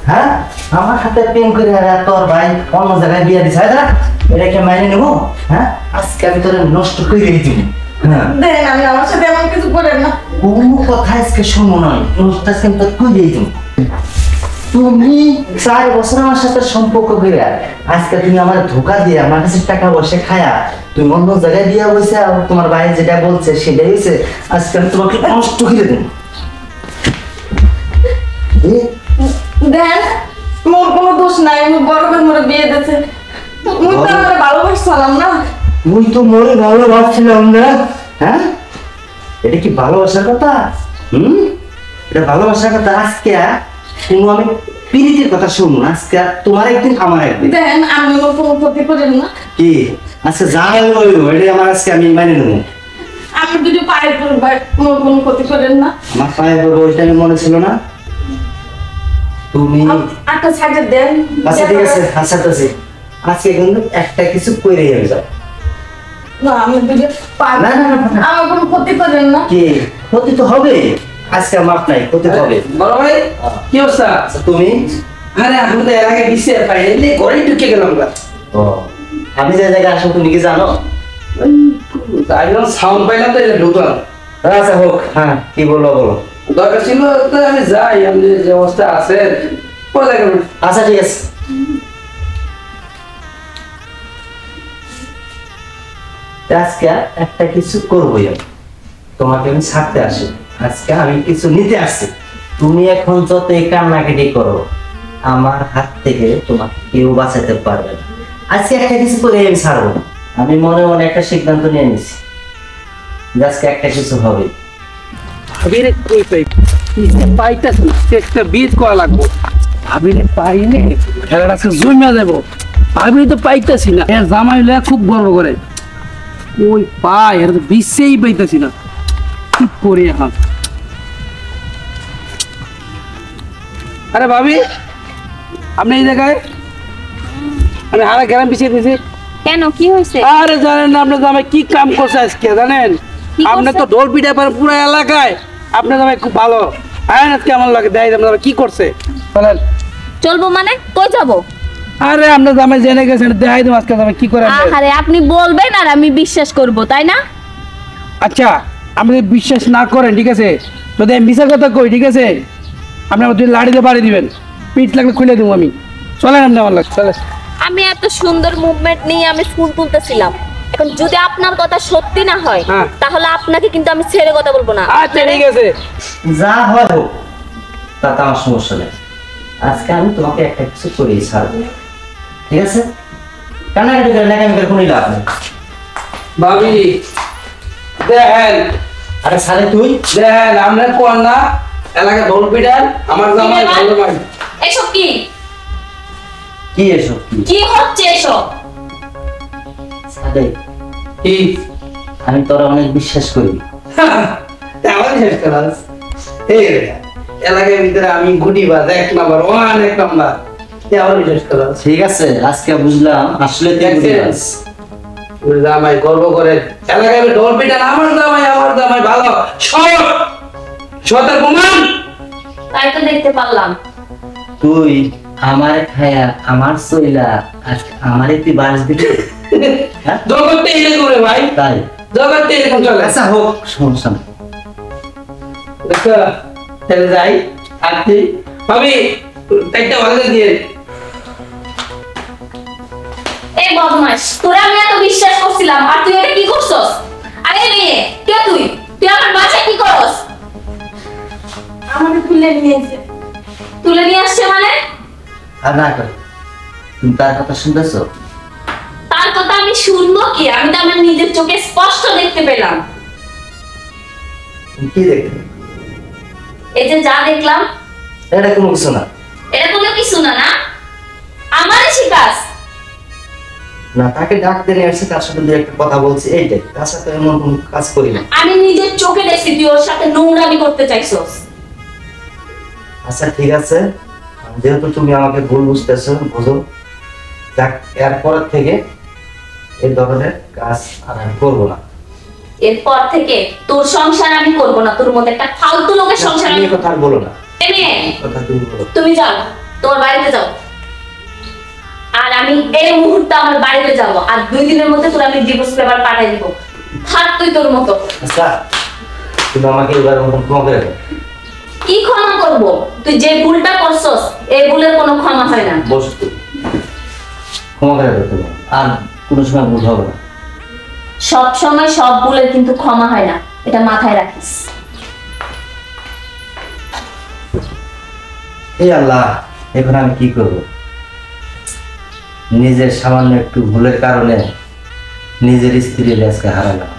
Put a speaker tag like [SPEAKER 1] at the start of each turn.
[SPEAKER 1] হ্যাঁ আমার হাতে প্রেম করে তোর ভাই অন্য জায়গায় বিয়ে দিছে এটাকে মাইনে নেবো? হ্যাঁ আজকে আমি তোর নষ্ট করে দিই।
[SPEAKER 2] দেন আমি আমার সাথে এমন কিছু করেন না।
[SPEAKER 1] কোনো কথা আজকে শুনবো নয়, নষ্ট আজকে আমি তোর করে দিই। তুমি 4 বছর আমার সাথে সম্পর্ক করে আজকে তুমি আমার ধোকা দিয়ে আমার কাছে টাকা পয়সা খায়া তুমি অন্য জায়গায় বিয়ে বসে তোমার ভাই যেটা বলছে সেটাই হয়েছে। আজকে আমি তোমাকে নষ্ট করে দেবো।
[SPEAKER 2] দেন মোর কোনো দোষ নাই, আমি বড় করে মোরে বিয়ে দিয়েছে। মুই তো আমার ভালোবাসছিলাম না।
[SPEAKER 1] তুই তো মরে ভালোবাসছিলাম না? হ্যাঁ এটা কি ভালোবাসার কথা? এটা ভালোবাসার কথা? আজকে শুনো আমি প্রীতির কথা শুনুন, আজকে তোমার একদিন আমার একদিন।
[SPEAKER 2] দেন আমি মোর কোনো ক্ষতি করেন না।
[SPEAKER 1] কি আজকে যা হইলো এটা আমার আজকে আমি মেনে নেবো।
[SPEAKER 2] আমি যদি পায়ে পড়বার মোর কোনো ক্ষতি করেন না।
[SPEAKER 1] আমার পায়ে পড়বো ওইটা আমি মনে ছিল না। তুমি
[SPEAKER 2] একটা ছাড়ে দেন।
[SPEAKER 1] আচ্ছা ঠিক আছে, আচ্ছা আজকে কিন্তু একটা কিছু করে যাও।
[SPEAKER 2] না আমি যদি
[SPEAKER 1] না না না
[SPEAKER 2] আমার কোনো ক্ষতি করেন না।
[SPEAKER 1] কি ক্ষতি তো হবে? আজকে মাপ নাই, ক্ষতি হবে।
[SPEAKER 3] বড় ভাই কি অবস্থা?
[SPEAKER 1] আচ্ছা তুমি?
[SPEAKER 3] আরে আমি তো এর আগে বিসে পাইনি, ঘরে ঢুকে গেলাম না।
[SPEAKER 1] ও আমি যে জায়গায় আসো তুমি কি জানো?
[SPEAKER 3] তাই যখন সাউন্ড পাইলাম তো এটা ঢুকলাম।
[SPEAKER 1] আচ্ছা হোক, হ্যাঁ কি বলো বলো।
[SPEAKER 3] দরকার ছিল তো আমি যাই, আমি যে অবস্থা আছে পরে দেখেন।
[SPEAKER 1] আচ্ছা ঠিক আছে। আজকে একটা কিছু করবোই আমি, তোমাকে আমি ছাড়তে আসি। আজকে আমি কিছু নিতে আসছি। তুমি এখন যত কান্নাকাটি করো আমার হাত থেকে তোমাকে কেউ বাঁচাতে পারবে না। আজকে একটা কিছু করে আমি ছাড়বো। আমি মনে মনে একটা সিদ্ধান্ত নিয়ে নিছি, আজকে একটা কিছু হবে।
[SPEAKER 3] আবিরে কই পাই পাইতা একটা বীজ করা লাগবো। আবিরে পাইলে খেলাটা জমিয়া যাবো। আবিরে তো পাইতাছি না, এর জামাই লয়া খুব গর্ব করে। ওই পাই এর তো বিশ্বেই পাইতাছি না, কি করি এখন? আরে ভাবি আপনি এই জায়গায়? আমি হারা গ্রাম পিছিয়ে দিয়েছি।
[SPEAKER 4] কেন কি হয়েছে?
[SPEAKER 3] আরে জানেন না আপনার জামাই কি কাম করছে আজকে? জানেন আপনি তো ঢোল পিঠা পারেন পুরো এলাকায়, আপনার জামাই খুব ভালো। আয় আজকে আমার লাগে দেয় আপনার কি করছে বলেন।
[SPEAKER 4] চলবো মানে কই যাব?
[SPEAKER 3] আরে আপনার জামাই জেনে গেছেন, দেখাই দেবো আজকে জামাই কি করে।
[SPEAKER 4] আরে আপনি বলবেন আর আমি বিশ্বাস করব, তাই না?
[SPEAKER 3] আচ্ছা আপনি বিশ্বাস না করেন ঠিক আছে, যদি আমি মিশা কথা কই ঠিক আছে, আপনি আমার 2 লাড়িতে বাড়ি দিবেন, পিঠ লাগলে খুলে দেবো আমি। চলেন আপনি আমার লাগে চলেন।
[SPEAKER 4] আমি এত সুন্দর মুভমেন্ট নিয়ে আমি ফুল তুলতেছিলাম, এখন যদি আপনার কথা সত্যি না হয় তাহলে আপনাকে কিন্তু আমি ছেড়ে কথা বলবো না।
[SPEAKER 3] আচ্ছা ঠিক আছে,
[SPEAKER 1] যা হয় হোক তাতে আমার সমস্যা নেই। আজকে আমি তোমাকে একটা কিছু করেই ছাড়বো, ঠিক আছে? কান্নাকাটি করে নাকি আমি কোনো লাভ নেই।
[SPEAKER 3] ভাবি দেখেন,
[SPEAKER 1] আরে সালে তুই
[SPEAKER 3] দেখেন আপনার কন্যা এলাকা ঢোল পিঠান, আমার জামাই ভালো মাই।
[SPEAKER 4] এসব কি
[SPEAKER 1] কি এসব?
[SPEAKER 4] কি হচ্ছে এসব?
[SPEAKER 1] সালে
[SPEAKER 3] কি
[SPEAKER 1] আমি তোরা অনেক বিশ্বাস করি।
[SPEAKER 3] আমার শেষ ক্লাস এই এলাকার ভিতরে আমি গুটিবাজ 1 নাম্বার 1 নাম্বার, আমার শেষ ক্লাস।
[SPEAKER 1] ঠিক আছে আজকে বুঝলাম আসলে তুই বুঝিস।
[SPEAKER 3] ওর জামাই গর্ব করে এলাকায় ঢোল পিঠান, আমার জামাই ভালো সব সতের প্রমাণ।
[SPEAKER 4] তাই তো দেখতে পারলাম।
[SPEAKER 1] তুই আমার খায়া আমার সইলা আজকে আমারে তুই বাস দিবি?
[SPEAKER 3] জগৎটা এরকম রে ভাই,
[SPEAKER 1] তাই
[SPEAKER 3] জগৎটা এরকম চলে।
[SPEAKER 1] আচ্ছা হোক, সমস্যা নেই।
[SPEAKER 3] দেখো চলে যাই আজকে ভাবি একটা ভালো দিয়ে।
[SPEAKER 4] এই বদমাশ, তোরা আমি এত বিশ্বাস করছিলাম আর তুই এটা কি করছস? আরে মেয়ে কে তুই? তুই আমার বাসায় কি করস?
[SPEAKER 2] আমাকে তুলে নিয়েছে।
[SPEAKER 4] তুলে নিয়ে আসছে মানে?
[SPEAKER 1] আর না কর, তুমি তার কথা শুনতেছো?
[SPEAKER 4] তার কথা আমি শুনবো কি? আমি তো আমার নিজের চোখে স্পষ্ট দেখতে পেলাম।
[SPEAKER 1] তুমি কি দেখলে?
[SPEAKER 4] এই যে যা দেখলাম
[SPEAKER 1] এটা কোনো কিছু না।
[SPEAKER 4] এটা কোনো কিছু না, না আমারই শিকাস।
[SPEAKER 1] না তাকে ডাকতে নিয়ে আসছি, তার সাথে একটা কথা বলছি, এইটাই। তার সাথে এমন কোনো কাজ করি না।
[SPEAKER 4] আমি নিজের চোখে দেখছি তুই ওর সাথে নোংরামি করতে চাইছস।
[SPEAKER 1] আচ্ছা ঠিক আছে, যেহেতু তুমি আমাকে ভুল বুঝতেছো, বুঝো। যাক, এরপর থেকে এই ধরনের কাজ আর আমি করবো না।
[SPEAKER 4] এরপর থেকে তোর সংসার আমি করব না, তোর মতো একটা ফালতু লোকের সংসার আমি।
[SPEAKER 1] এই কথা আর বলো না।
[SPEAKER 4] এই মেয়ে,
[SPEAKER 1] কথা তুমি বলো।
[SPEAKER 4] তুমি যাও, তোমার বাড়িতে যাও। আর আমি এই মুহূর্তে আমার বাড়িতে যাব, আর 2 দিনের মধ্যে তোর আমি ডিভোর্স পেপার পাঠিয়ে দিব। থাক তুই তোর মতো।
[SPEAKER 1] আচ্ছা তুমি আমাকে এবার মতন ক্ষমা করে দাও।
[SPEAKER 4] কি ক্ষমা করব? তুই যে ভুলটা করছস এই ভুলের কোনো ক্ষমা হয় না।
[SPEAKER 1] বসো তুমি, ক্ষমা করে দাও তুমি, আর কোনো সময় ভুল হবে না।
[SPEAKER 4] সব সময় সব ভুলের কিন্তু ক্ষমা হয় না, এটা মাথায় রাখিস।
[SPEAKER 1] এই আল্লাহ, এখন আমি কি করব? নিজের সামান্য একটু ভুলের কারণে নিজের স্ত্রীর আজকে হারালাম।